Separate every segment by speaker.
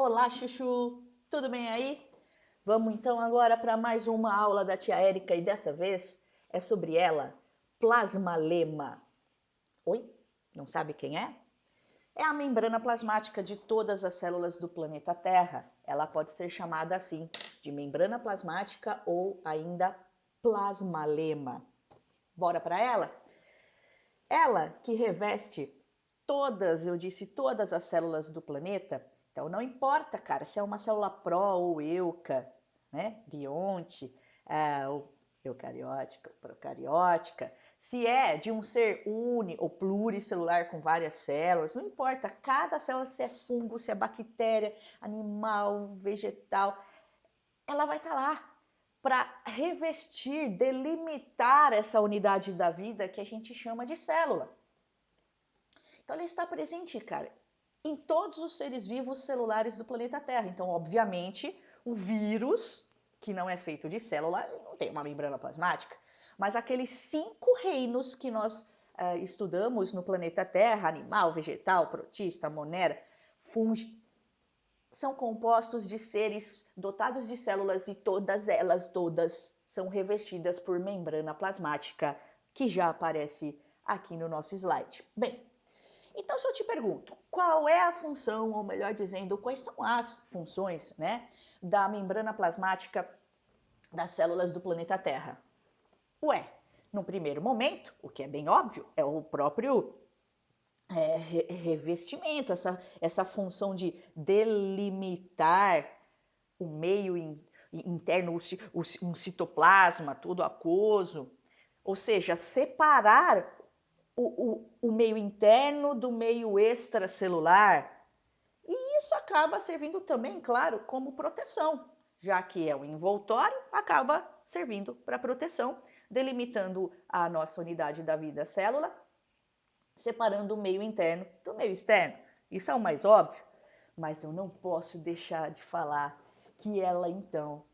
Speaker 1: Olá, Chuchu! Tudo bem aí? Vamos então agora para mais uma aula da tia Érica e dessa vez é sobre ela, plasmalema. Oi? Não sabe quem é? É a membrana plasmática de todas as células do planeta Terra. Ela pode ser chamada assim, de membrana plasmática ou ainda plasmalema. Bora para ela? Ela que reveste todas, eu disse todas as células do planeta. Então não importa, cara, se é uma célula pró ou euca, né? Guionte, ou eucariótica, procariótica, se é de um ser uni ou pluricelular com várias células, não importa, cada célula, se é fungo, se é bactéria, animal, vegetal, ela vai estar lá para revestir, delimitar essa unidade da vida que a gente chama de célula. Então, ela está presente, cara, em todos os seres vivos celulares do planeta Terra. Então, obviamente, o vírus, que não é feito de célula, não tem uma membrana plasmática. Mas aqueles 5 reinos que nós estudamos no planeta Terra, animal, vegetal, protista, monera, fungo, são compostos de seres dotados de células e todas são revestidas por membrana plasmática, que já aparece aqui no nosso slide. Bem, então, se eu te pergunto, qual é a função, ou melhor dizendo, quais são as funções, né, da membrana plasmática das células do planeta Terra? Ué, no primeiro momento, o que é bem óbvio, é o próprio revestimento, essa função de delimitar o meio interno, um citoplasma todo aquoso, ou seja, separar o meio interno do meio extracelular. E isso acaba servindo também, claro, como proteção, já que é o envoltório, acaba servindo para proteção, delimitando a nossa unidade da vida, a célula, separando o meio interno do meio externo. Isso é o mais óbvio, mas eu não posso deixar de falar que ela, então,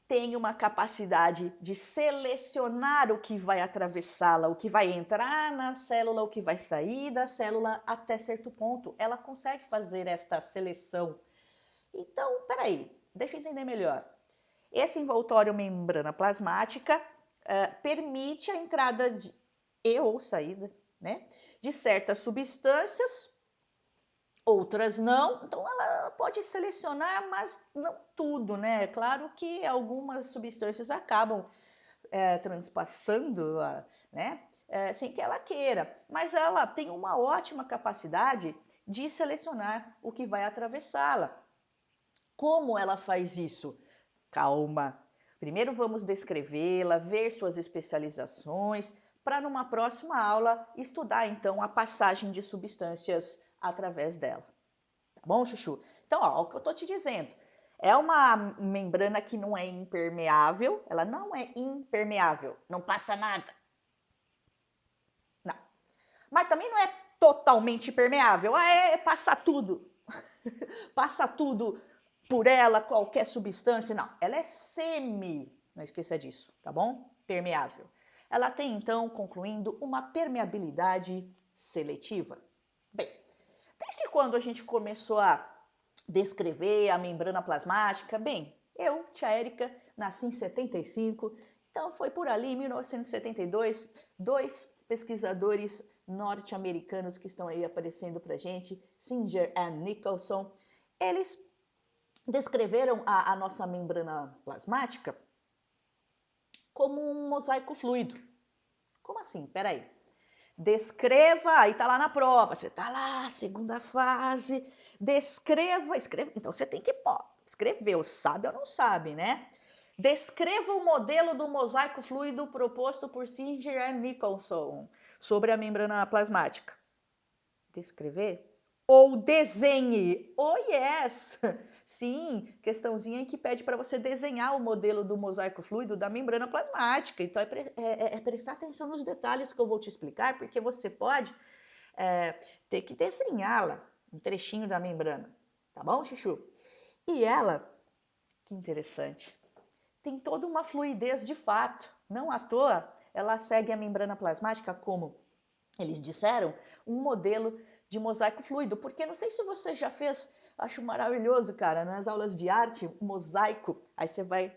Speaker 1: tem uma capacidade de selecionar o que vai atravessá-la, o que vai entrar na célula, o que vai sair da célula até certo ponto. Ela consegue fazer esta seleção. Então, peraí, deixa eu entender melhor. Esse envoltório membrana plasmática permite a entrada ou saída, né, de certas substâncias, outras não, então ela pode selecionar, mas não tudo, né? Claro que algumas substâncias acabam transpassando, né? Sem que ela queira, mas ela tem uma ótima capacidade de selecionar o que vai atravessá-la. Como ela faz isso? Calma. Primeiro vamos descrevê-la, ver suas especializações, para numa próxima aula estudar então a passagem de substâncias através dela. Tá bom, Chuchu? Então, ó, o que eu tô te dizendo. É uma membrana que não é impermeável, ela não é impermeável, não passa nada. Não. Mas também não é totalmente impermeável, passa tudo. Passa tudo por ela, qualquer substância, não. Ela é não esqueça disso, tá bom? Permeável. Ela tem, então, concluindo, uma permeabilidade seletiva. Bem, desde quando a gente começou a descrever a membrana plasmática? Bem, eu, tia Érica, nasci em 75, então foi por ali, em 1972, 2 pesquisadores norte-americanos que estão aí aparecendo pra gente, Singer e Nicholson, eles descreveram a nossa membrana plasmática como um mosaico fluido. Como assim? Peraí. Descreva, aí tá lá na prova, você tá lá, segunda fase, descreva, escreva, então você tem que escrever, sabe ou não sabe, né? Descreva o modelo do mosaico fluido proposto por Singer e Nicholson sobre a membrana plasmática. Descrever? Ou desenhe. Oh, yes! Sim, questãozinha que pede para você desenhar o modelo do mosaico fluido da membrana plasmática. Então, é prestar atenção nos detalhes que eu vou te explicar, porque você pode ter que desenhá-la, um trechinho da membrana. Tá bom, Chuchu? E ela, que interessante, tem toda uma fluidez de fato. Não à toa, ela segue a membrana plasmática como eles disseram, um modelo de mosaico fluido, porque não sei se você já fez Acho maravilhoso, cara. Nas aulas de arte, mosaico, aí você vai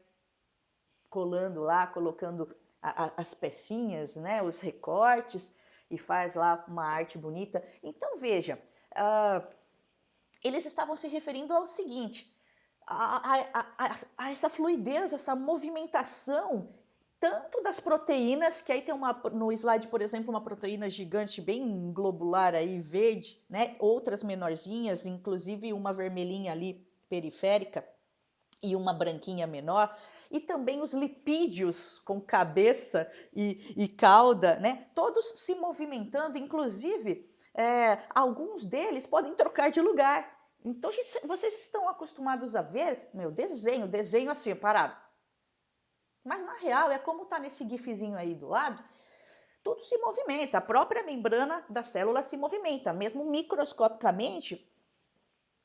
Speaker 1: colando lá, colocando as pecinhas, né, os recortes, e faz lá uma arte bonita. Então, veja, eles estavam se referindo ao seguinte, a essa fluidez, essa movimentação, tanto das proteínas, que aí tem no slide, por exemplo, uma proteína gigante, bem globular aí, verde, né? Outras menorzinhas, inclusive uma vermelhinha ali, periférica, e uma branquinha menor, e também os lipídios com cabeça e cauda, né? Todos se movimentando, inclusive alguns deles podem trocar de lugar. Então vocês estão acostumados a ver meu desenho assim, parado. Mas na real é como está nesse gifzinho aí do lado, tudo se movimenta, a própria membrana da célula se movimenta, mesmo microscopicamente.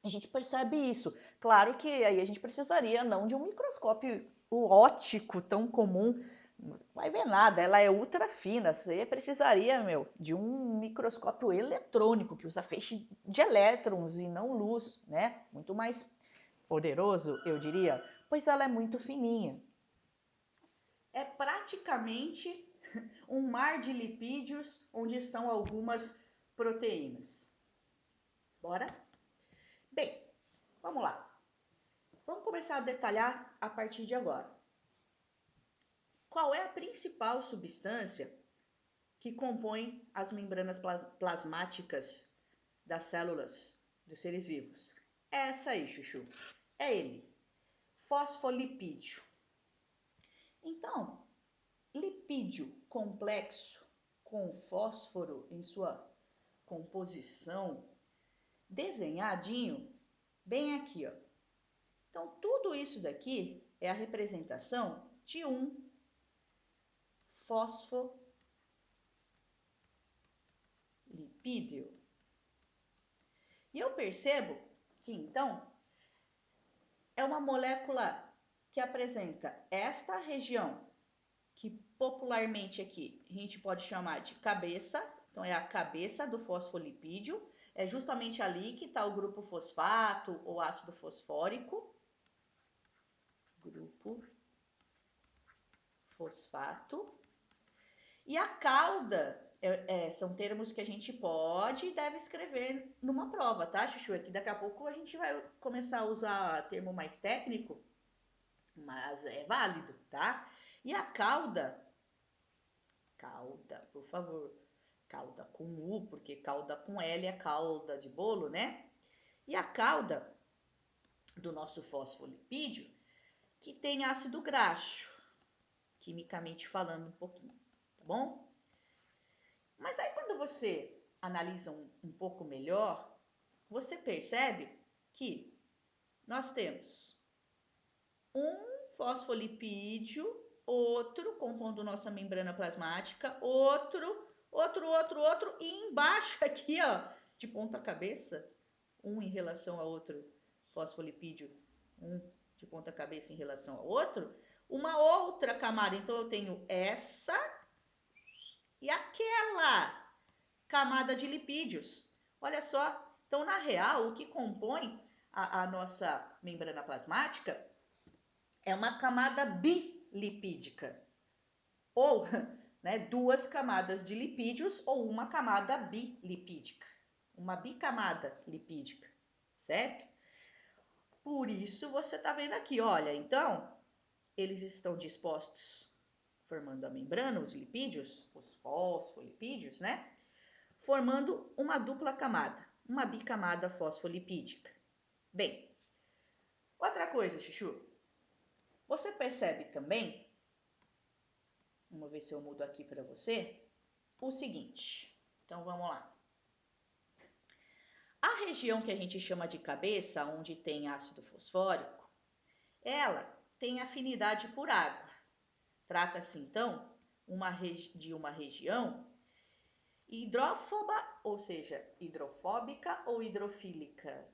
Speaker 1: A gente percebe isso. Claro que aí a gente precisaria não de um microscópio óptico tão comum, não vai ver nada, ela é ultra fina. Você precisaria, de um microscópio eletrônico que usa feixe de elétrons e não luz, né? Muito mais poderoso, eu diria, pois ela é muito fininha. É praticamente um mar de lipídios onde estão algumas proteínas. Bora? Bem, vamos lá. Vamos começar a detalhar a partir de agora. Qual é a principal substância que compõe as membranas plasmáticas das células dos seres vivos? É essa aí, chuchu. É ele, fosfolipídio. Então, lipídio complexo com fósforo em sua composição, desenhadinho, bem aqui, ó. Então, tudo isso daqui é a representação de um fosfolipídio. E eu percebo que, então, é uma molécula que apresenta esta região, que popularmente aqui a gente pode chamar de cabeça. Então, é a cabeça do fosfolipídio. É justamente ali que está o grupo fosfato ou ácido fosfórico. Grupo fosfato. E a cauda são termos que a gente pode e deve escrever numa prova, tá, Chuchu? Aqui daqui a pouco a gente vai começar a usar termo mais técnico, mas é válido, tá? E a cauda, por favor, cauda com U, porque cauda com L é calda de bolo, né? E a cauda do nosso fosfolipídio, que tem ácido graxo, quimicamente falando um pouquinho, tá bom? Mas aí quando você analisa um pouco melhor, você percebe que nós temos um fosfolipídio, outro compondo nossa membrana plasmática, outro, e embaixo aqui, ó, de ponta cabeça, um em relação a outro fosfolipídio, um de ponta cabeça em relação ao outro, uma outra camada. Então eu tenho essa e aquela camada de lipídios. Olha só, então na real o que compõe a nossa membrana plasmática é uma camada bilipídica, ou né, duas camadas de lipídios ou uma camada bilipídica, uma bicamada lipídica, certo? Por isso você está vendo aqui, olha, então eles estão dispostos formando a membrana, os lipídios, os fosfolipídios, né? Formando uma dupla camada, uma bicamada fosfolipídica. Bem, outra coisa, Chuchu, você percebe também, vamos ver se eu mudo aqui para você, o seguinte. Então vamos lá. A região que a gente chama de cabeça, onde tem ácido fosfórico, ela tem afinidade por água. Trata-se então de uma região hidrófoba, ou seja, hidrofóbica ou hidrofílica.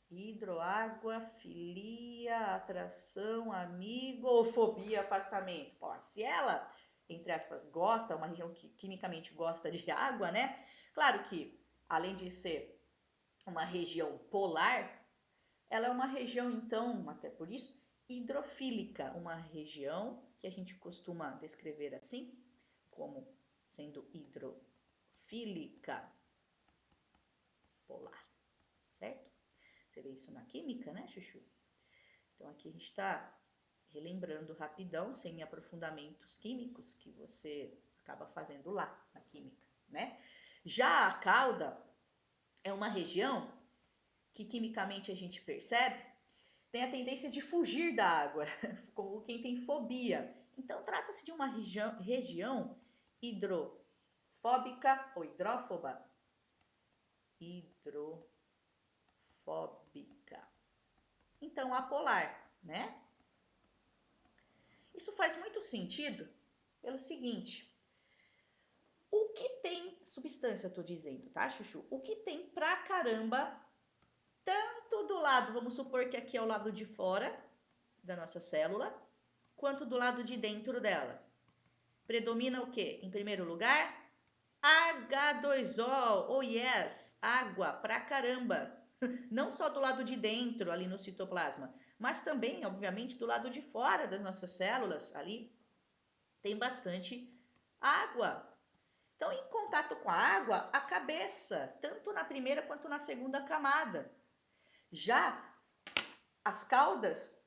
Speaker 1: Hidroágua, filia, atração, amigo ou fobia, afastamento. Pô, se ela, entre aspas, gosta, uma região que quimicamente gosta de água, né? Claro que, além de ser uma região polar, ela é uma região, então, até por isso, hidrofílica, uma região que a gente costuma descrever assim, como sendo hidrofílica polar, certo? Você vê isso na química, né, Chuchu? Então aqui a gente está relembrando rapidão, sem aprofundamentos químicos, que você acaba fazendo lá na química, né? Já a cauda é uma região que quimicamente a gente percebe, tem a tendência de fugir da água, como quem tem fobia. Então trata-se de uma região hidrofóbica ou hidrófoba. Hidrofóbica. Então apolar, né? Isso faz muito sentido pelo seguinte: o que tem, substância estou dizendo, tá, Chuchu? O que tem pra caramba, tanto do lado, vamos supor que aqui é o lado de fora da nossa célula, quanto do lado de dentro dela. Predomina o quê? Em primeiro lugar, H2O, oh yes, água pra caramba. Não só do lado de dentro, ali no citoplasma, mas também, obviamente, do lado de fora das nossas células, ali tem bastante água. Então, em contato com a água, a cabeça, tanto na primeira quanto na segunda camada. Já as caudas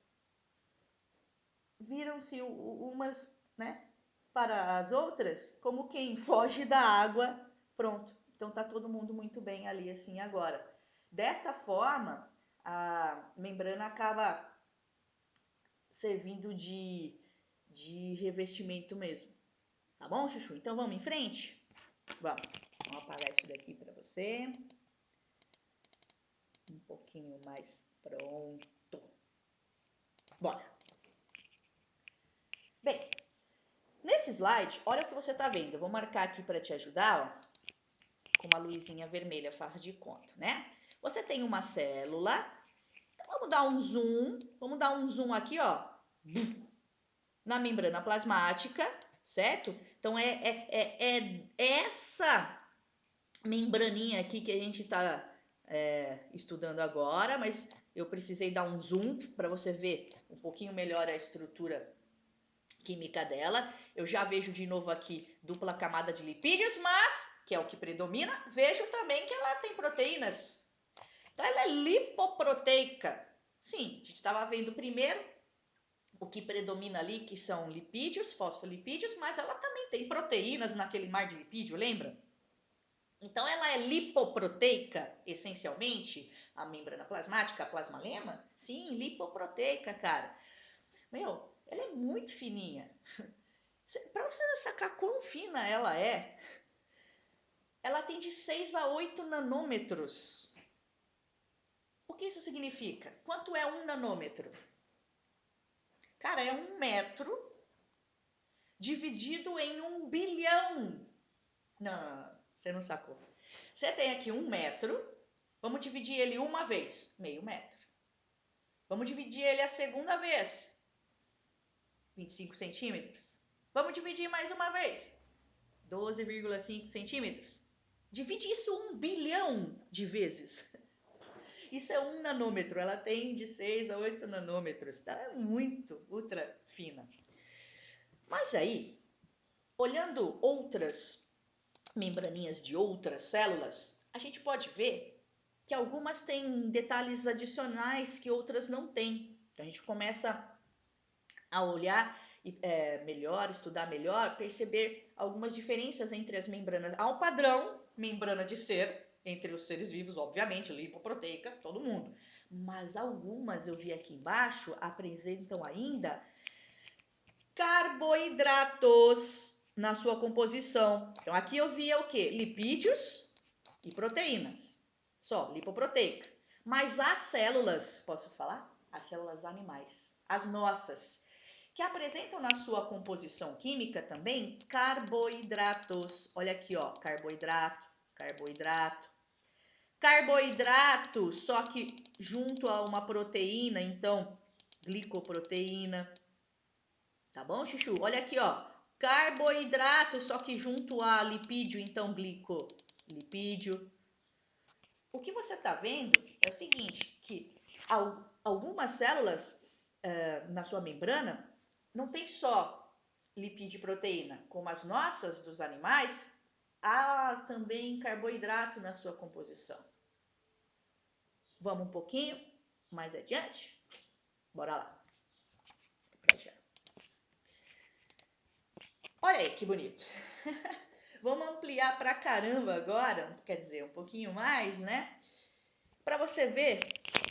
Speaker 1: viram-se umas, né, para as outras como quem foge da água, pronto. Então tá todo mundo muito bem ali assim agora. Dessa forma, a membrana acaba servindo de revestimento mesmo. Tá bom, Chuchu? Então vamos em frente? Vamos apagar isso daqui para você. Um pouquinho mais pronto. Bora! Bem, nesse slide, olha o que você está vendo. Eu vou marcar aqui para te ajudar, ó, com uma luzinha vermelha, faz de conta, né? Você tem uma célula. Então vamos dar um zoom aqui, ó, na membrana plasmática, certo? Então é essa membraninha aqui que a gente está estudando agora, mas eu precisei dar um zoom para você ver um pouquinho melhor a estrutura química dela. Eu já vejo de novo aqui dupla camada de lipídios, mas, que é o que predomina, vejo também que ela tem proteínas. Então ela é lipoproteica. Sim, a gente estava vendo primeiro o que predomina ali, que são lipídios, fosfolipídios, mas ela também tem proteínas naquele mar de lipídio, lembra? Então ela é lipoproteica, essencialmente, a membrana plasmática, a plasmalema? Sim, lipoproteica, cara. Meu, ela é muito fininha. Para você sacar quão fina ela tem de 6 a 8 nanômetros. O que isso significa? Quanto é um nanômetro? Cara, é 1 metro dividido em 1 bilhão. Não, você não sacou. Você tem aqui 1 metro, vamos dividir ele uma vez, meio metro. Vamos dividir ele a segunda vez, 25 centímetros. Vamos dividir mais uma vez, 12,5 centímetros. Divide isso 1 bilhão de vezes. Isso é 1 nanômetro, ela tem de 6 a 8 nanômetros, tá? É muito ultra fina. Mas aí, olhando outras membraninhas de outras células, a gente pode ver que algumas têm detalhes adicionais que outras não têm. Então a gente começa a olhar melhor, estudar melhor, perceber algumas diferenças entre as membranas. Há um padrão, membrana de ser, entre os seres vivos, obviamente, lipoproteica, todo mundo. Mas algumas, eu vi aqui embaixo, apresentam ainda carboidratos na sua composição. Então aqui eu via o quê? Lipídios e proteínas. Só, lipoproteica. Mas as células, posso falar? As células animais, as nossas, que apresentam na sua composição química também carboidratos. Olha aqui, ó, carboidrato, carboidrato. Carboidrato, só que junto a uma proteína, então glicoproteína. Tá bom, Chuchu? Olha aqui, ó. Carboidrato, só que junto a lipídio, então glicolipídio. O que você tá vendo é o seguinte, que algumas células na sua membrana não tem só lipídio e proteína, como as nossas dos animais, há também carboidrato na sua composição. Vamos um pouquinho mais adiante? Bora lá. Olha aí que bonito. Vamos ampliar pra caramba agora, quer dizer, um pouquinho mais, né? Para você ver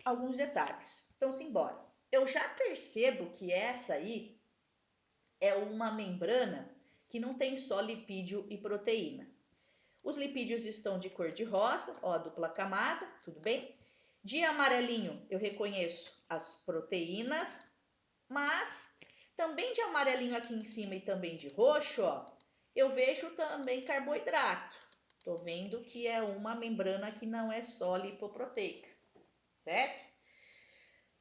Speaker 1: alguns detalhes. Então, simbora. Eu já percebo que essa aí é uma membrana que não tem só lipídio e proteína. Os lipídios estão de cor de rosa, ó, a dupla camada, tudo bem? De amarelinho eu reconheço as proteínas, mas também de amarelinho aqui em cima e também de roxo, ó, eu vejo também carboidrato. Tô vendo que é uma membrana que não é só lipoproteica, certo?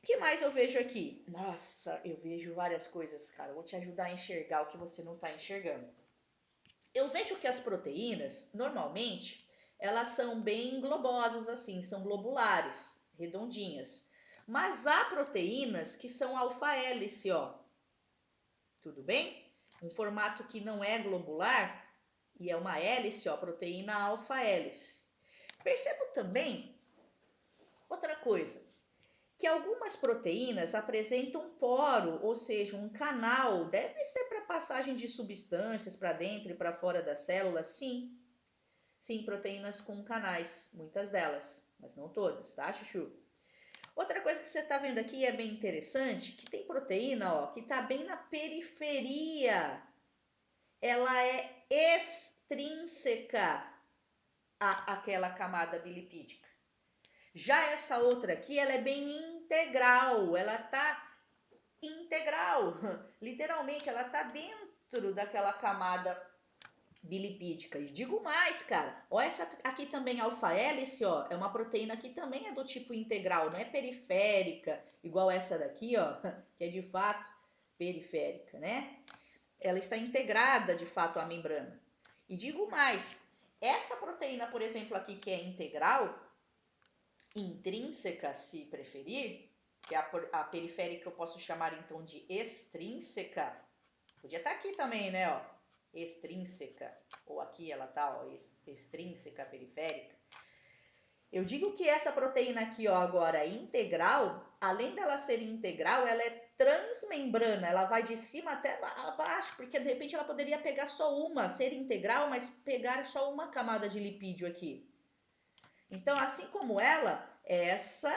Speaker 1: O que mais eu vejo aqui? Nossa, eu vejo várias coisas, cara. Eu vou te ajudar a enxergar o que você não está enxergando. Eu vejo que as proteínas, normalmente, elas são bem globosas assim, são globulares, redondinhas. Mas há proteínas que são alfa-hélice, ó. Tudo bem? Um formato que não é globular e é uma hélice, ó, proteína alfa-hélice. Percebo também outra coisa, que algumas proteínas apresentam poro, ou seja, um canal, deve ser para passagem de substâncias para dentro e para fora da célula, sim. Sim, proteínas com canais, muitas delas, mas não todas, tá, chuchu? Outra coisa que você está vendo aqui é bem interessante, que tem proteína, ó, que está bem na periferia. Ela é extrínseca àquela camada bilipídica. Já essa outra aqui, ela é bem integral, ela tá integral, literalmente, ela tá dentro daquela camada bilipídica. E digo mais, cara, ó, essa aqui também, alfa-hélice, ó, é uma proteína que também é do tipo integral, não é periférica, igual essa daqui, ó, que é de fato periférica, né? Ela está integrada, de fato, à membrana. E digo mais, essa proteína, por exemplo, aqui que é integral, intrínseca, se preferir, que a periférica eu posso chamar então de extrínseca, podia estar aqui também, né, ó, extrínseca, ou aqui ela tá, ó, extrínseca periférica. Eu digo que essa proteína aqui, ó, agora integral, além dela ser integral, ela é transmembrana, ela vai de cima até abaixo, porque de repente ela poderia pegar só uma, ser integral, mas pegar só uma camada de lipídio aqui. Então, assim como ela, essa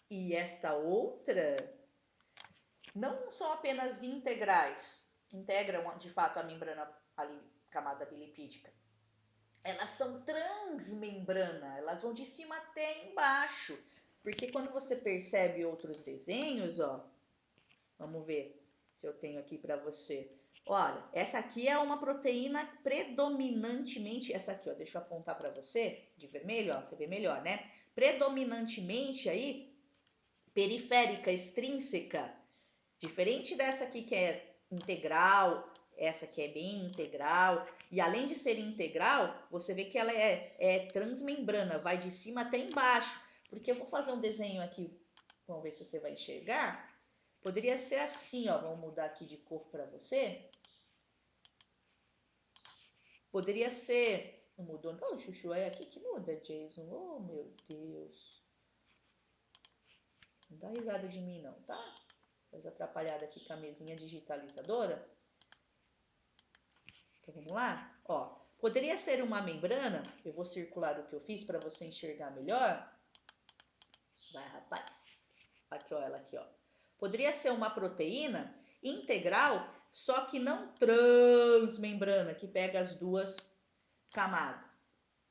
Speaker 1: e esta outra não são apenas integrais, integram de fato a membrana ali, camada bilipídica. Elas são transmembrana, elas vão de cima até embaixo. Porque quando você percebe outros desenhos, ó, vamos ver se eu tenho aqui para você. Olha, essa aqui é uma proteína predominantemente, essa aqui, ó, deixa eu apontar para você, de vermelho, ó, você vê melhor, né? Predominantemente aí, periférica, extrínseca, diferente dessa aqui que é integral, essa aqui é bem integral, e além de ser integral, você vê que ela é transmembrana, vai de cima até embaixo, porque eu vou fazer um desenho aqui, vamos ver se você vai enxergar. Poderia ser assim, ó, vamos mudar aqui de cor para você. Poderia ser, não mudou, não, chuchu, é aqui que muda, Jason, oh meu Deus. Não dá risada de mim não, tá? Coisa atrapalhada aqui com a mesinha digitalizadora. Então vamos lá? Ó, poderia ser uma membrana, eu vou circular o que eu fiz para você enxergar melhor. Vai, rapaz. Aqui, ó, ela aqui, ó. Poderia ser uma proteína integral, só que não transmembrana, que pega as duas camadas.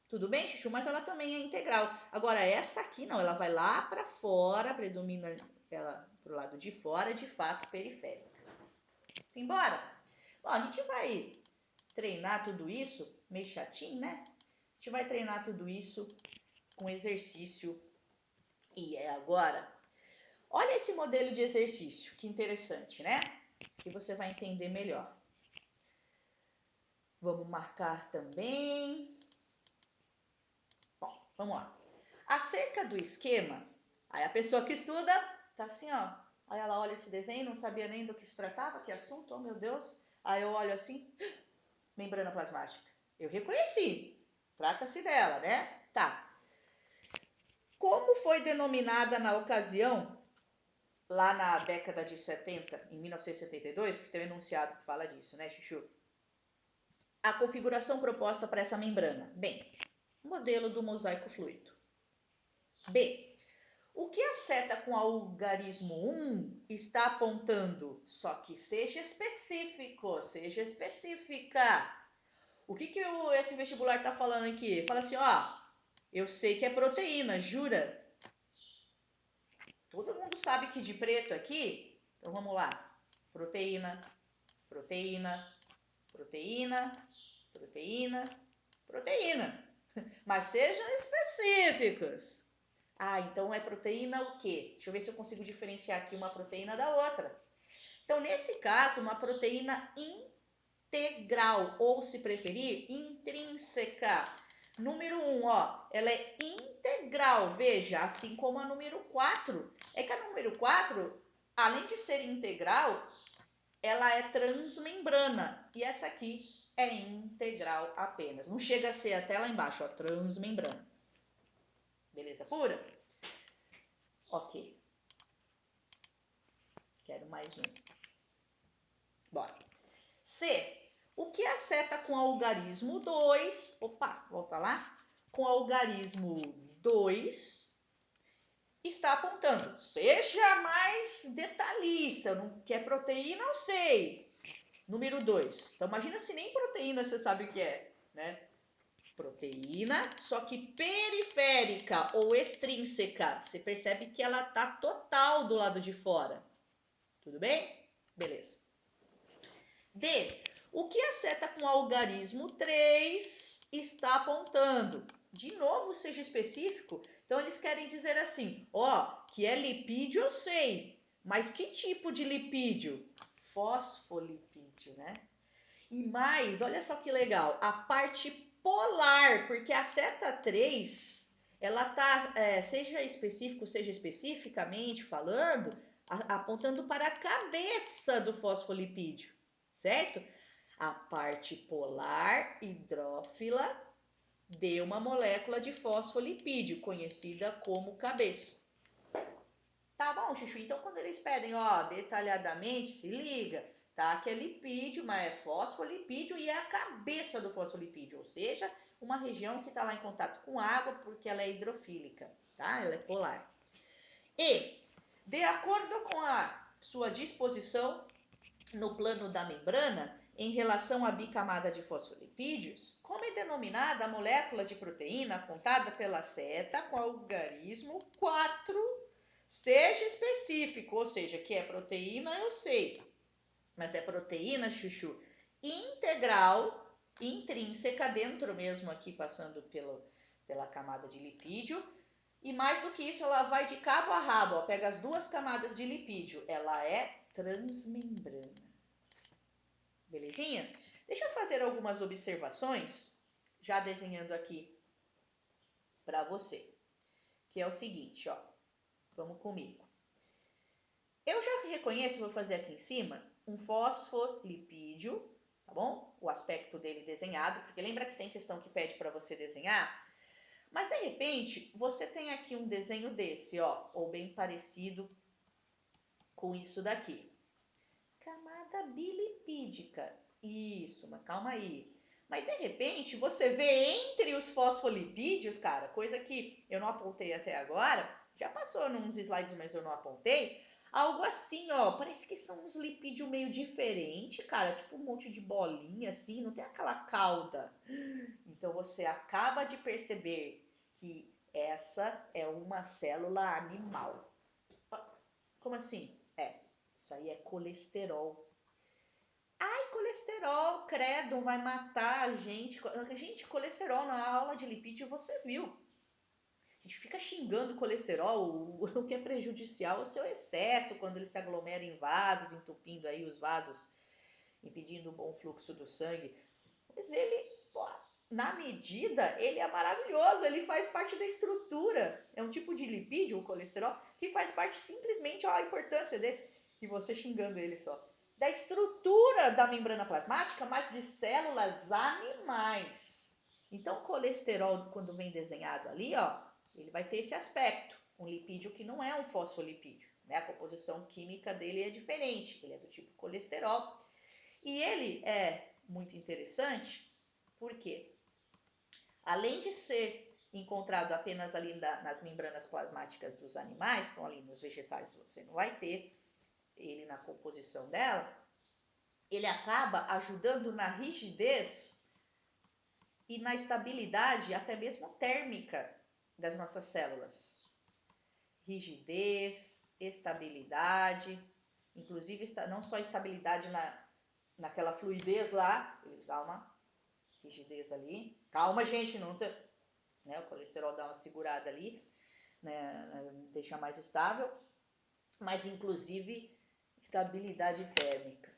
Speaker 1: Tudo bem, Chuchu? Mas ela também é integral. Agora, essa aqui não, ela vai lá para fora, predomina ela pro lado de fora, de fato, periférica. Simbora? Bom, a gente vai treinar tudo isso, meio chatinho, né? A gente vai treinar tudo isso com exercício. E é agora. Olha esse modelo de exercício, que interessante, né? Que você vai entender melhor. Vamos marcar também. Bom, vamos lá. Acerca do esquema, Aí a pessoa que estuda tá assim, ó. Aí ela olha esse desenho, não sabia nem do que se tratava, que assunto, oh meu Deus. Aí eu olho assim, membrana plasmática. Eu reconheci. Trata-se dela, né? Tá. Como foi denominada na ocasião, lá na década de 70, em 1972, que tem um enunciado que fala disso, né, Chuchu? A configuração proposta para essa membrana. Bem, modelo do mosaico fluido. B. O que a seta com algarismo 1 está apontando? Só que seja específico, seja específica. O que esse vestibular está falando aqui? Fala assim, ó, eu sei que é proteína, jura? Todo mundo sabe que de preto aqui, então vamos lá. Proteína, proteína, proteína, proteína, proteína. Mas sejam específicos. Ah, então é proteína o quê? Deixa eu ver se eu consigo diferenciar aqui uma proteína da outra. Então, nesse caso, uma proteína integral, ou se preferir, intrínseca. Número 1, ó, ela é integral, veja, assim como a número 4. É que a número 4, além de ser integral, ela é transmembrana. E essa aqui é integral apenas. Não chega a ser até lá embaixo, ó, transmembrana. Beleza pura? Ok. Quero mais um. Bora. C. O que a seta com algarismo 2... Opa, volta lá. Com algarismo 2 está apontando. Seja mais detalhista. Não quer proteína, eu sei. Número 2. Então, imagina se nem proteína você sabe o que é, né? Proteína, só que periférica ou extrínseca. Você percebe que ela tá total do lado de fora. Tudo bem? Beleza. D. O que a seta com algarismo 3 está apontando? De novo, seja específico. Então, eles querem dizer assim, ó, que é lipídio eu sei, mas que tipo de lipídio? Fosfolipídio, né? E mais, olha só que legal, a parte polar, porque a seta 3, ela tá, seja específico, seja especificamente falando, apontando para a cabeça do fosfolipídio, certo? A parte polar hidrófila de uma molécula de fosfolipídio, conhecida como cabeça. Tá bom, Chuchu, então quando eles pedem, ó, detalhadamente, se liga, tá? Que é lipídio, mas é fosfolipídio e é a cabeça do fosfolipídio, ou seja, uma região que está lá em contato com água porque ela é hidrofílica, tá? Ela é polar. E, de acordo com a sua disposição no plano da membrana, em relação à bicamada de fosfolipídios, como é denominada a molécula de proteína apontada pela seta com algarismo 4, seja específico, ou seja, que é proteína, eu sei, mas é proteína, Chuchu, integral, intrínseca, dentro mesmo aqui, passando pela camada de lipídio, e mais do que isso, ela vai de cabo a rabo, ó, pega as duas camadas de lipídio, ela é transmembrana. Belezinha? Deixa eu fazer algumas observações, já desenhando aqui para você, que é o seguinte, ó, vamos comigo. Eu já reconheço, vou fazer aqui em cima, um fosfolipídio, tá bom? O aspecto dele desenhado, porque lembra que tem questão que pede para você desenhar? Mas de repente, você tem aqui um desenho desse, ó, ou bem parecido com isso daqui. Camada bilipídica. Isso, mas calma aí. Mas de repente, você vê entre os fosfolipídios, cara, coisa que eu não apontei até agora, já passou nos slides, mas eu não apontei, algo assim, ó, parece que são uns lipídios meio diferentes, cara, tipo um monte de bolinha assim, não tem aquela cauda. Então você acaba de perceber que essa é uma célula animal. Como assim? Isso aí é colesterol. Ai, colesterol, credo, vai matar a gente. Gente, colesterol na aula de lipídio você viu. A gente fica xingando colesterol, o que é prejudicial é o seu excesso, quando ele se aglomera em vasos, entupindo aí os vasos, impedindo o bom fluxo do sangue. Mas ele, pô, na medida, ele é maravilhoso, ele faz parte da estrutura. É um tipo de lipídio, o colesterol, que faz parte simplesmente, ó, a importância dele, e você xingando ele só, da estrutura da membrana plasmática, mas de células animais. Então, o colesterol, quando vem desenhado ali, ó, ele vai ter esse aspecto, um lipídio que não é um fosfolipídio, né? A composição química dele é diferente, ele é do tipo colesterol. E ele é muito interessante, porque além de ser encontrado apenas ali nas membranas plasmáticas dos animais, então ali nos vegetais você não vai ter ele na composição dela, ele acaba ajudando na rigidez e na estabilidade, até mesmo térmica, das nossas células. Rigidez, estabilidade, inclusive não só estabilidade naquela fluidez lá, ele dá uma rigidez ali. Calma, gente, não sei, né? O colesterol dá uma segurada ali, né? Deixa mais estável, mas inclusive estabilidade térmica.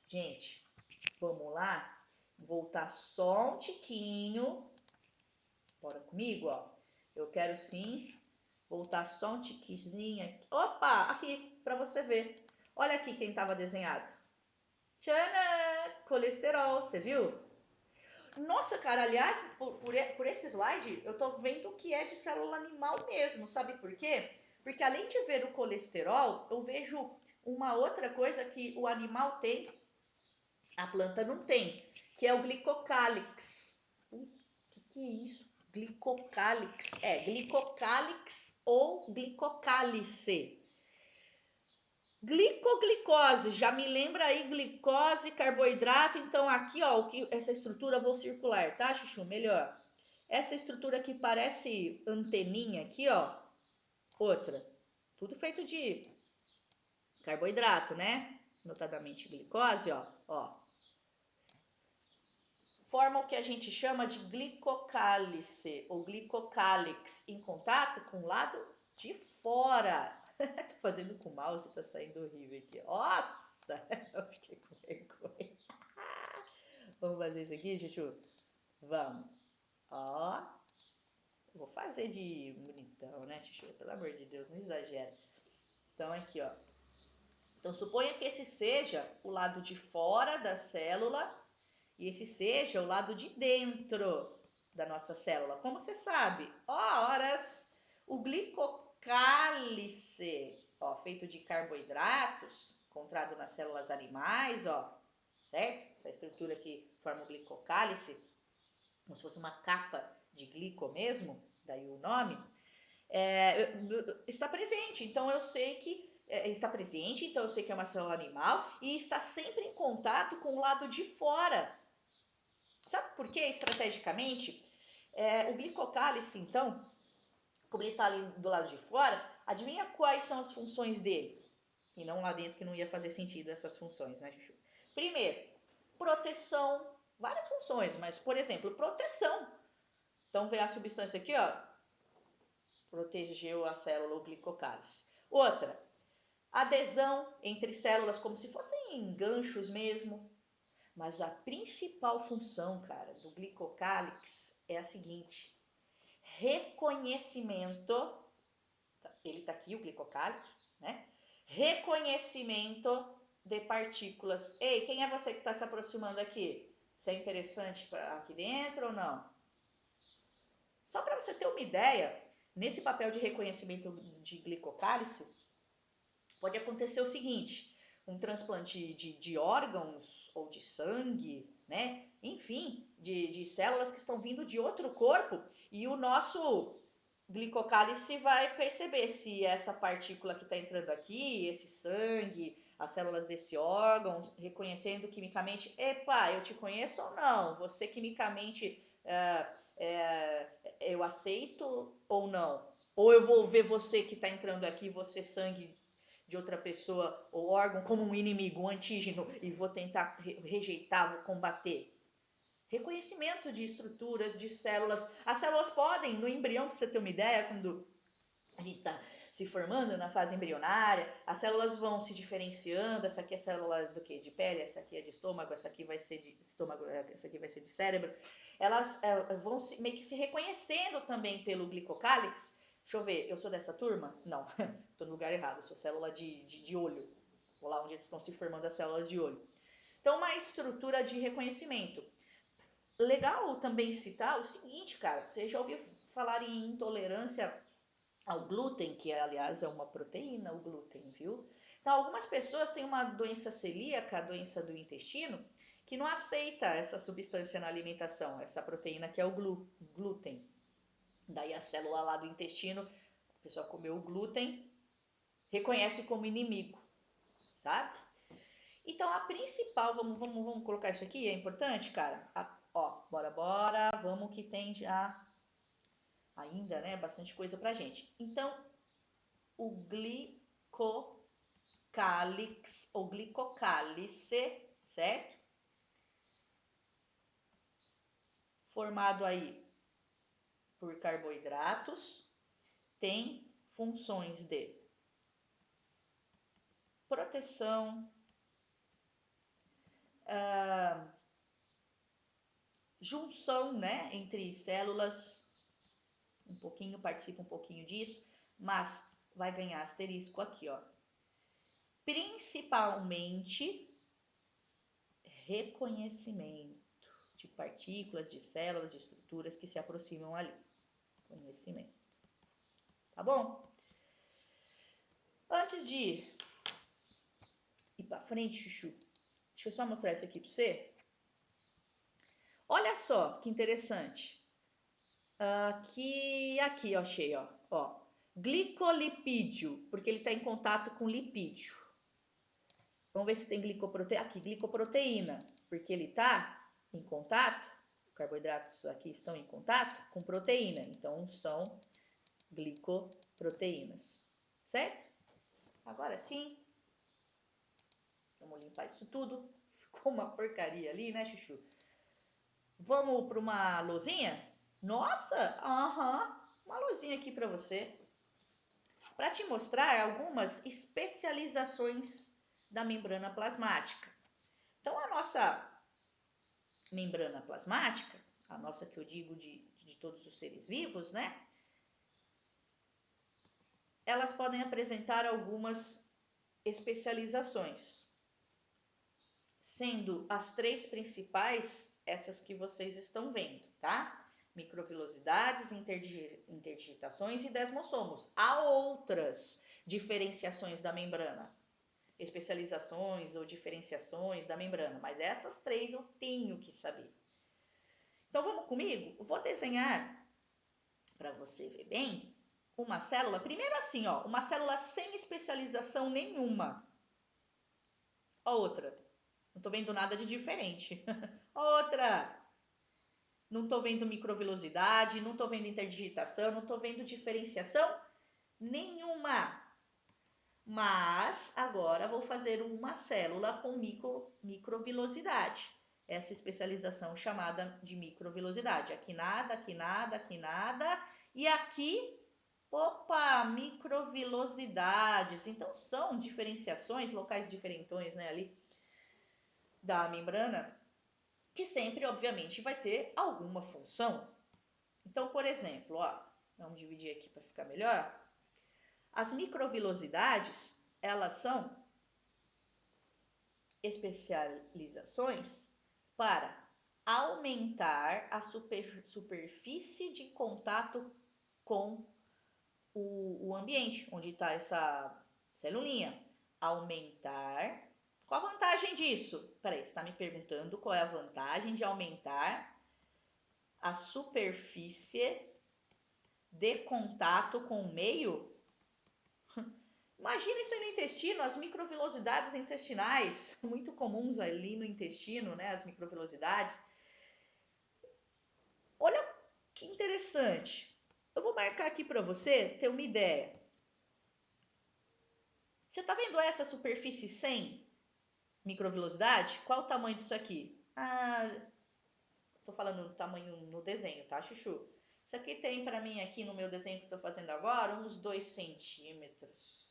Speaker 1: Gente, vamos lá? Voltar só um tiquinho. Bora comigo, ó. Eu quero sim voltar só um tiquinho aqui. Opa, aqui, para você ver. Olha aqui quem estava desenhado. Tcharam! Colesterol, você viu? Nossa, cara, aliás, por esse slide, eu tô vendo que é de célula animal mesmo, sabe por quê? Porque além de ver o colesterol, eu vejo uma outra coisa que o animal tem, a planta não tem, que é o glicocálix. O que é isso? Glicocálix. É, glicocálix ou glicocálice. Glicoglicose, já me lembra aí glicose, carboidrato, então aqui ó, essa estrutura eu vou circular, tá, Chuchu? Melhor. Essa estrutura que parece anteninha aqui, ó, outra. Tudo feito de carboidrato, né? Notadamente glicose, ó. Forma o que a gente chama de glicocálice ou glicocálix, em contato com o lado de fora. Tô fazendo com o mouse, tá saindo horrível aqui. Nossa, eu fiquei com vergonha. Vamos fazer isso aqui, Chuchu? Vamos. Ó. Vou fazer de bonitão, né, Chuchu? Pelo amor de Deus, não exagera. Então, aqui, ó. Então, suponha que esse seja o lado de fora da célula e esse seja o lado de dentro da nossa célula. Como você sabe? Horas, o glicocálice, ó, feito de carboidratos, encontrado nas células animais, ó, certo? Essa estrutura que forma o glicocálice, como se fosse uma capa de glico mesmo, daí o nome, está presente. Então eu sei que está presente, então eu sei que é uma célula animal e está sempre em contato com o lado de fora. Sabe por quê? Estrategicamente, o glicocálice, então, como ele está ali do lado de fora, adivinha quais são as funções dele? E não lá dentro, que não ia fazer sentido essas funções, né, Chuchu? Primeiro, proteção, várias funções, mas, por exemplo, proteção. Então, vem a substância aqui, ó, protegeu a célula, o glicocálice. Outra, adesão entre células, como se fossem ganchos mesmo. Mas a principal função, cara, do glicocálix é a seguinte: reconhecimento. Ele tá aqui, o glicocálix, né? Reconhecimento de partículas. Ei, quem é você que está se aproximando aqui? Você é interessante para aqui dentro ou não? Só para você ter uma ideia, nesse papel de reconhecimento de glicocálice, pode acontecer o seguinte: um transplante de órgãos ou de sangue, né? Enfim, de células que estão vindo de outro corpo, e o nosso glicocálice vai perceber se essa partícula que está entrando aqui, esse sangue, as células desse órgão, reconhecendo quimicamente, epa, eu te conheço ou não? Você quimicamente eu aceito ou não? Ou eu vou ver você que está entrando aqui, você sangue de outra pessoa ou órgão como um inimigo, um antígeno, e vou tentar rejeitar, vou combater. Reconhecimento de estruturas, de células. As células podem, no embrião, para você ter uma ideia, quando a gente está se formando na fase embrionária, as células vão se diferenciando, essa aqui é célula do que? De pele, essa aqui é de estômago, essa aqui vai ser de estômago, essa aqui vai ser de cérebro. Elas vão meio que se reconhecendo também pelo glicocálix. Deixa eu ver, eu sou dessa turma? Não, estou no lugar errado, eu sou célula de olho. Vou lá onde estão se formando as células de olho. Então, uma estrutura de reconhecimento. Legal também citar o seguinte, cara, você já ouviu falar em intolerância ao glúten, que aliás é uma proteína, o glúten, viu? Então, algumas pessoas têm uma doença celíaca, a doença do intestino, que não aceita essa substância na alimentação, essa proteína que é o glúten. Daí a célula lá do intestino, a pessoa comeu o glúten, reconhece como inimigo, sabe? Então, a principal, vamos colocar isso aqui, é importante, cara? Bora, vamos que tem já ainda, né, bastante coisa pra gente. Então, o glicocálix ou glicocálice, certo? Formado aí por carboidratos, tem funções de proteção, junção, né, entre células, participa um pouquinho disso, mas vai ganhar asterisco aqui, ó. Principalmente reconhecimento de partículas, de células, de estruturas que se aproximam ali. Conhecimento. Tá bom? Antes de ir para frente, Chuchu, deixa eu só mostrar isso aqui para você. Olha só que interessante. Aqui, eu achei, ó. Glicolipídio, porque ele está em contato com lipídio. Vamos ver se tem glicoproteína. Aqui, glicoproteína, porque ele está em contato, carboidratos aqui estão em contato com proteína, então são glicoproteínas, certo? Agora sim, vamos limpar isso tudo. Ficou uma porcaria ali, né, Chuchu? Vamos para uma lousinha? Nossa, uma lousinha aqui para você. Para te mostrar algumas especializações da membrana plasmática. Então, a nossa membrana plasmática, a nossa que eu digo de todos os seres vivos, né? Elas podem apresentar algumas especializações, sendo as três principais essas que vocês estão vendo, tá? Microvilosidades, interdigitações e desmossomos. Há outras diferenciações da membrana, especializações ou diferenciações da membrana, mas essas três eu tenho que saber. Então vamos comigo? Eu vou desenhar para você ver bem uma célula. Primeiro assim, ó, uma célula sem especialização nenhuma. A outra, não tô vendo nada de diferente. Outra, não tô vendo microvilosidade, não tô vendo interdigitação, não tô vendo diferenciação nenhuma. Mas agora vou fazer uma célula com microvilosidade. Essa especialização chamada de microvilosidade. Aqui nada, aqui nada, aqui nada. E aqui, opa, microvilosidades. Então são diferenciações, locais diferentões, né, ali da membrana, que sempre, obviamente, vai ter alguma função. Então, por exemplo, ó, vamos dividir aqui para ficar melhor. As microvilosidades, elas são especializações para aumentar a superfície de contato com o ambiente, onde está essa celulinha. Aumentar. Qual a vantagem disso? Peraí, você está me perguntando qual é a vantagem de aumentar a superfície de contato com o meio? Imagina isso aí no intestino, as microvilosidades intestinais, muito comuns ali no intestino, né? As microvilosidades. Olha que interessante. Eu vou marcar aqui para você ter uma ideia. Você está vendo essa superfície sem microvilosidade? Qual o tamanho disso aqui? Tô falando do tamanho no desenho, tá, Chuchu? Isso aqui tem para mim aqui no meu desenho que estou fazendo agora uns 2 centímetros.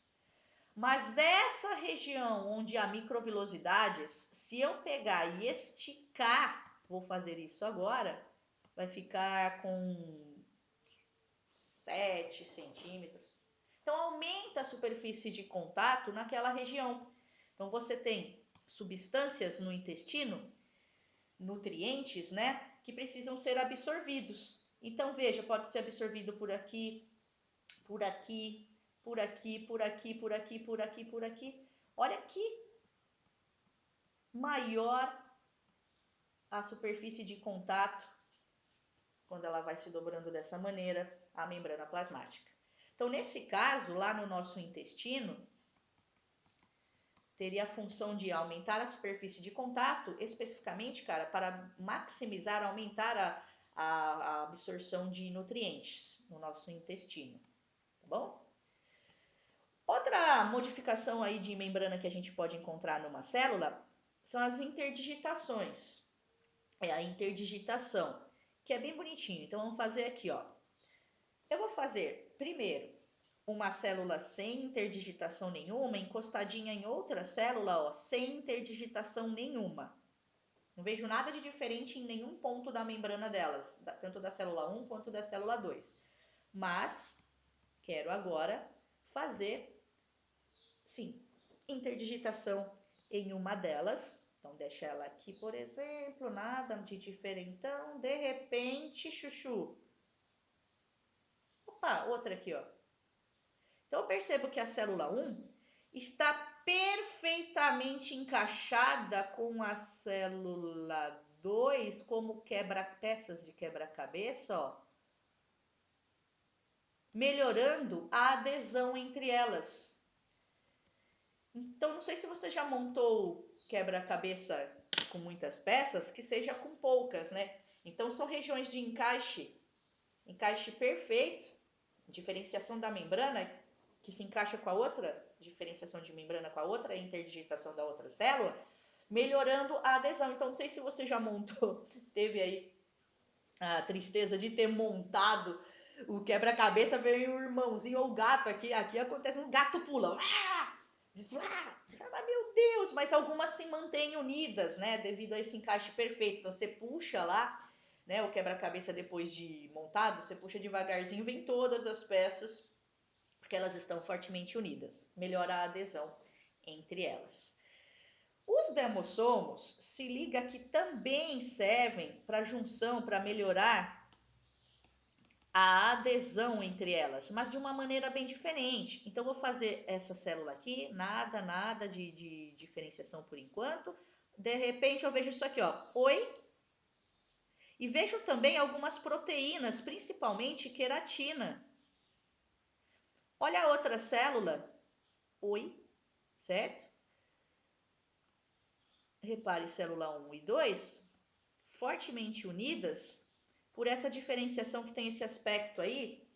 Speaker 1: Mas essa região onde há microvilosidades, se eu pegar e esticar, vou fazer isso agora, vai ficar com 7 centímetros. Então aumenta a superfície de contato naquela região. Então você tem substâncias no intestino, nutrientes, né, que precisam ser absorvidos. Então veja, pode ser absorvido por aqui, por aqui, por aqui, por aqui, por aqui, por aqui, por aqui. Olha que maior a superfície de contato quando ela vai se dobrando dessa maneira, a membrana plasmática. Então, nesse caso, lá no nosso intestino, teria a função de aumentar a superfície de contato, especificamente, cara, para maximizar, aumentar a absorção de nutrientes no nosso intestino, tá bom? Outra modificação aí de membrana que a gente pode encontrar numa célula são as interdigitações. É a interdigitação, que é bem bonitinho. Então vamos fazer aqui, ó. Eu vou fazer primeiro uma célula sem interdigitação nenhuma, encostadinha em outra célula, ó, sem interdigitação nenhuma. Não vejo nada de diferente em nenhum ponto da membrana delas, tanto da célula 1 quanto da célula 2. Mas quero agora fazer, sim, interdigitação em uma delas. Então, deixa ela aqui, por exemplo, nada de diferentão. De repente, chuchu. Opa, outra aqui, ó. Então, eu percebo que a célula 1 está perfeitamente encaixada com a célula 2 como peças de quebra-cabeça, ó, melhorando a adesão entre elas. Então, não sei se você já montou quebra-cabeça com muitas peças, que seja com poucas, né? Então, são regiões de encaixe perfeito, diferenciação da membrana, que se encaixa com a outra, diferenciação de membrana com a outra, interdigitação da outra célula, melhorando a adesão. Então, não sei se você já montou, teve aí a tristeza de ter montado o quebra-cabeça, veio o irmãozinho ou o gato aqui acontece, um gato pula, meu Deus, mas algumas se mantêm unidas, né, devido a esse encaixe perfeito. Então você puxa lá, né, o quebra-cabeça depois de montado, você puxa devagarzinho, vem todas as peças, porque elas estão fortemente unidas, melhora a adesão entre elas. Os dermossomos, se liga que também servem para junção, para melhorar a adesão entre elas, mas de uma maneira bem diferente. Então, vou fazer essa célula aqui, nada de diferenciação por enquanto. De repente, eu vejo isso aqui, ó, oi. E vejo também algumas proteínas, principalmente queratina. Olha a outra célula, oi, certo? Repare célula 1 e 2, fortemente unidas por essa diferenciação que tem esse aspecto aí,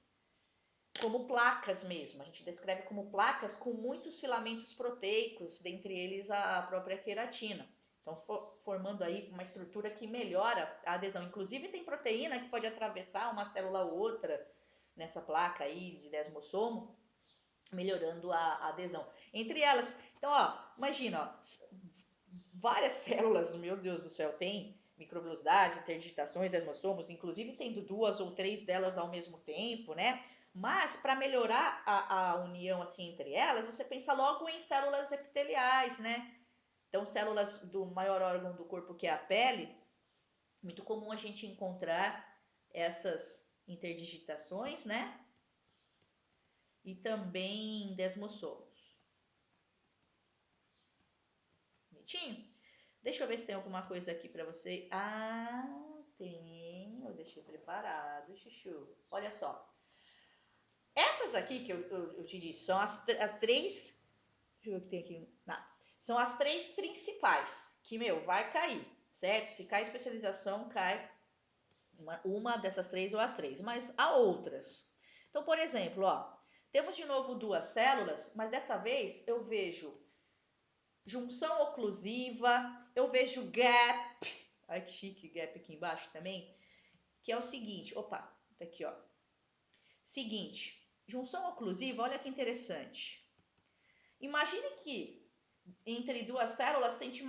Speaker 1: como placas mesmo. A gente descreve como placas com muitos filamentos proteicos, dentre eles a própria queratina. Então, formando aí uma estrutura que melhora a adesão. Inclusive, tem proteína que pode atravessar uma célula ou outra nessa placa aí de desmossomo, melhorando a adesão. Entre elas, então, ó, imagina, ó, várias células, meu Deus do céu, tem microvelocidades, interdigitações, desmossomos, inclusive tendo 2 ou 3 delas ao mesmo tempo, né? Mas para melhorar a união assim entre elas, você pensa logo em células epiteliais, né? Então, células do maior órgão do corpo, que é a pele, muito comum a gente encontrar essas interdigitações, né? E também desmossomos. Bonitinho? Deixa eu ver se tem alguma coisa aqui para você. Ah, tem. Eu deixei preparado, chuchu. Olha só. Essas aqui que eu te disse são as 3. Deixa eu ver o que tem aqui. Não. São as 3 principais. Que, meu, vai cair, certo? Se cai especialização, cai uma dessas 3 ou as 3. Mas há outras. Então, por exemplo, ó. Temos de novo 2 células, mas dessa vez eu vejo junção oclusiva, eu vejo gap, ai que chique, gap aqui embaixo também, que é o seguinte, opa, Tá aqui, ó. Seguinte, junção oclusiva, olha que interessante. Imagine que entre duas células tente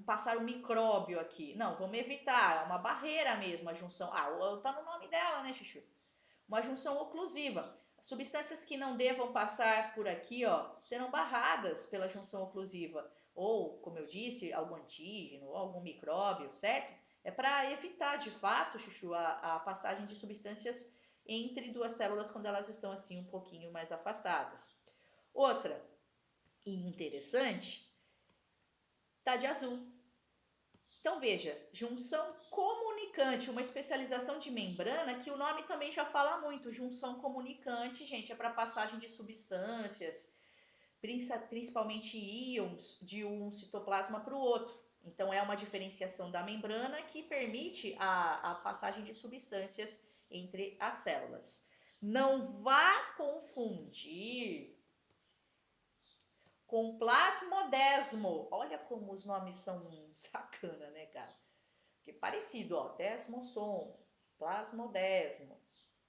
Speaker 1: passar um micróbio aqui. Não, vamos evitar, é uma barreira mesmo a junção. Ah, tá no nome dela, né, Chuchu? Uma junção oclusiva. Substâncias que não devam passar por aqui, ó, serão barradas pela junção oclusiva. Ou, como eu disse, algum antígeno, ou algum micróbio, certo? É para evitar, de fato, Chuchu, a passagem de substâncias entre duas células quando elas estão assim um pouquinho mais afastadas. Outra, e interessante, tá de azul. Então veja, junção comunicante, uma especialização de membrana que o nome também já fala muito. Junção comunicante, gente, é para passagem de substâncias, principalmente íons, de um citoplasma para o outro. Então é uma diferenciação da membrana que permite a passagem de substâncias entre as células. Não vá confundir com plasmodesmo. Olha como os nomes são sacana, né, cara? Que parecido, ó, desmossom, plasmodesmo,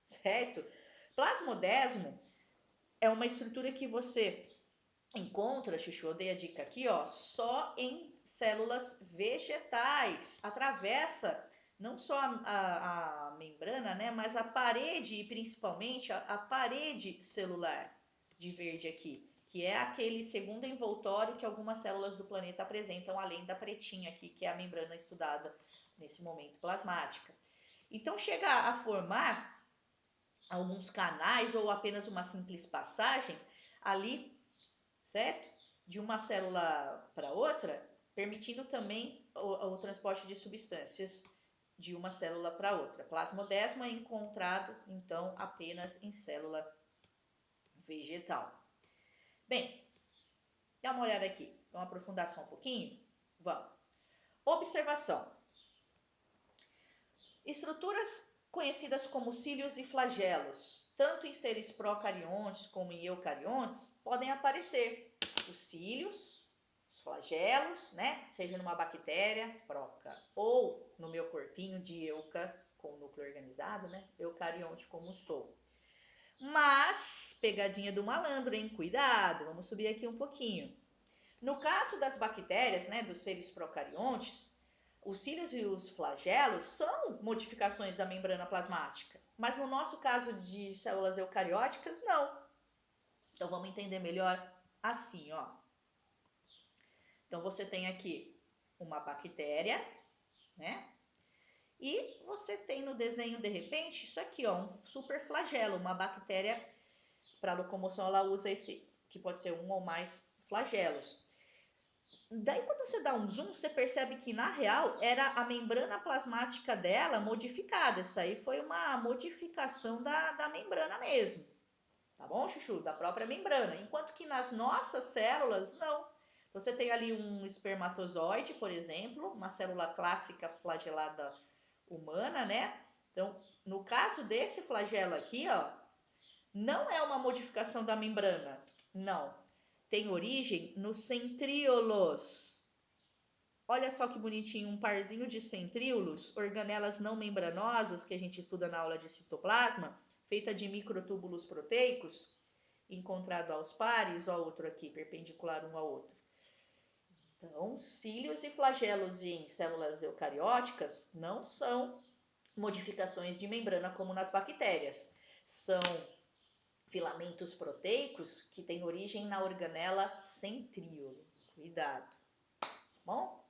Speaker 1: certo? Plasmodesmo é uma estrutura que você encontra, Chuchu, eu dei a dica aqui, ó, só em células vegetais. Atravessa não só a membrana, né, mas a parede e principalmente a parede celular de verde aqui, que é aquele segundo envoltório que algumas células do planeta apresentam, além da pretinha aqui, que é a membrana estudada nesse momento plasmática. Então chega a formar alguns canais ou apenas uma simples passagem ali, certo? De uma célula para outra, permitindo também o transporte de substâncias de uma célula para outra. Plasmodesmo é encontrado, então, apenas em célula vegetal. Bem, dá uma olhada aqui. Vamos aprofundar só um pouquinho? Vamos. Observação. Estruturas conhecidas como cílios e flagelos, tanto em seres procariontes como em eucariontes, podem aparecer. Os cílios, os flagelos, né? Seja numa bactéria, proca, ou no meu corpinho de euca, com núcleo organizado, né? Eucarionte como sou. Mas, pegadinha do malandro, hein? Cuidado, vamos subir aqui um pouquinho. No caso das bactérias, né, dos seres procariontes, os cílios e os flagelos são modificações da membrana plasmática, mas no nosso caso de células eucarióticas, não. Então vamos entender melhor assim, ó. Então você tem aqui uma bactéria, né? E você tem no desenho, de repente, isso aqui, ó, um superflagelo, uma bactéria, para locomoção ela usa esse, que pode ser um ou mais flagelos. Daí quando você dá um zoom, você percebe que na real era a membrana plasmática dela modificada. Isso aí foi uma modificação da membrana mesmo. Tá bom, Chuchu? Da própria membrana. Enquanto que nas nossas células, não. Você tem ali um espermatozoide, por exemplo, uma célula clássica flagelada humana, né? Então, no caso desse flagelo aqui, ó, não é uma modificação da membrana, não. Tem origem nos centríolos. Olha só que bonitinho, um parzinho de centríolos, organelas não membranosas que a gente estuda na aula de citoplasma, feita de microtúbulos proteicos, encontrado aos pares, ó, outro aqui, perpendicular um ao outro. Então, cílios e flagelos em células eucarióticas não são modificações de membrana como nas bactérias. São filamentos proteicos que têm origem na organela centríolo. Cuidado, tá bom?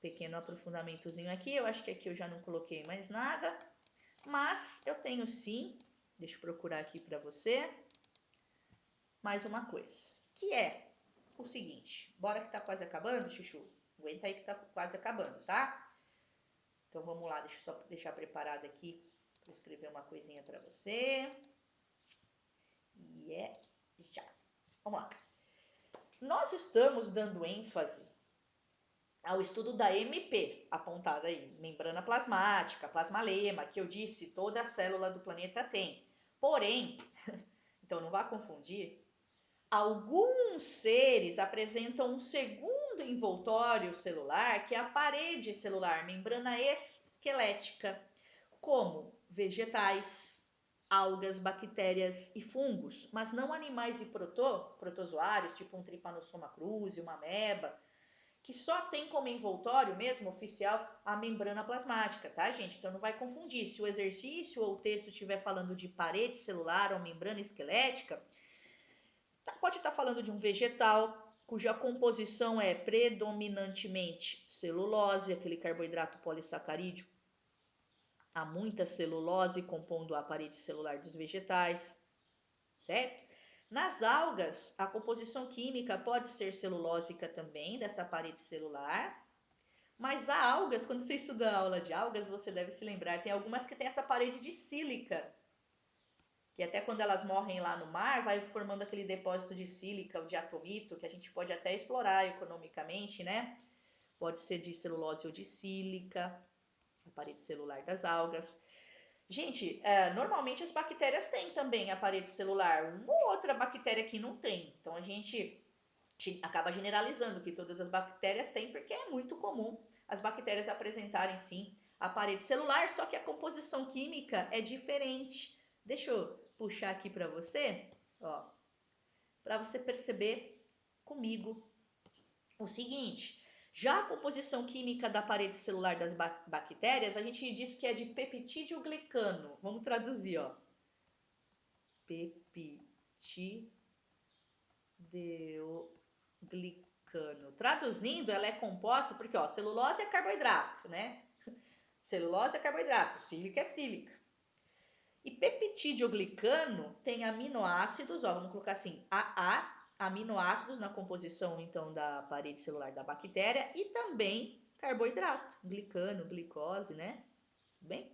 Speaker 1: Pequeno aprofundamentozinho aqui, eu acho que aqui eu já não coloquei mais nada, mas eu tenho sim, deixa eu procurar aqui para você, mais uma coisa, que é o seguinte, bora que tá quase acabando, Chuchu? Aguenta aí que tá quase acabando, tá? Então vamos lá, deixa eu só deixar preparado aqui para escrever uma coisinha para você. E é já. Vamos lá. Nós estamos dando ênfase ao estudo da MP, apontada aí, membrana plasmática, plasmalema, que eu disse, toda célula do planeta tem. Porém, então não vá confundir, alguns seres apresentam um segundo envoltório celular, que é a parede celular, membrana esquelética, como vegetais, algas, bactérias e fungos, mas não animais e protozoários, tipo um Trypanosoma cruzi, uma ameba, que só tem como envoltório mesmo, oficial, a membrana plasmática, tá, gente? Então não vai confundir. Se o exercício ou o texto estiver falando de parede celular ou membrana esquelética, pode estar falando de um vegetal cuja composição é predominantemente celulose, aquele carboidrato polissacarídeo. Há muita celulose compondo a parede celular dos vegetais, certo? Nas algas, a composição química pode ser celulósica também, dessa parede celular, mas há algas, quando você estuda a aula de algas, você deve se lembrar, tem algumas que têm essa parede de sílica, que até quando elas morrem lá no mar, vai formando aquele depósito de sílica, o diatomito, que a gente pode até explorar economicamente, né? Pode ser de celulose ou de sílica, a parede celular das algas. Gente, normalmente as bactérias têm também a parede celular, uma ou outra bactéria que não tem. Então a gente acaba generalizando que todas as bactérias têm, porque é muito comum as bactérias apresentarem sim a parede celular, só que a composição química é diferente. Deixa eu puxar aqui para você, ó, para você perceber comigo o seguinte. Já a composição química da parede celular das bactérias, a gente diz que é de peptídeo-glicano. Vamos traduzir, ó. Peptídeo-glicano. Traduzindo, ela é composta, porque ó, celulose é carboidrato, né? Celulose é carboidrato, sílica é sílica. E peptídeo-glicano tem aminoácidos, ó, vamos colocar assim, AA, aminoácidos na composição então da parede celular da bactéria e também carboidrato, glicano, glicose, né? Bem?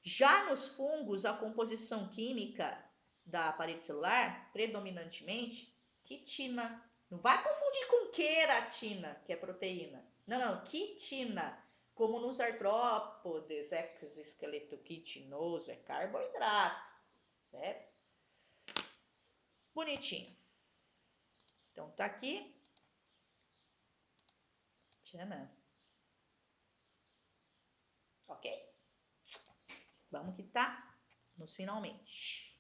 Speaker 1: Já nos fungos, a composição química da parede celular, predominantemente, quitina. Não vai confundir com queratina, que é proteína. Não, não, quitina. Como nos artrópodes, exoesqueleto quitinoso, é carboidrato, certo? Bonitinho. Então tá aqui. Tchanã. Ok? Vamos que tá nos finalmente.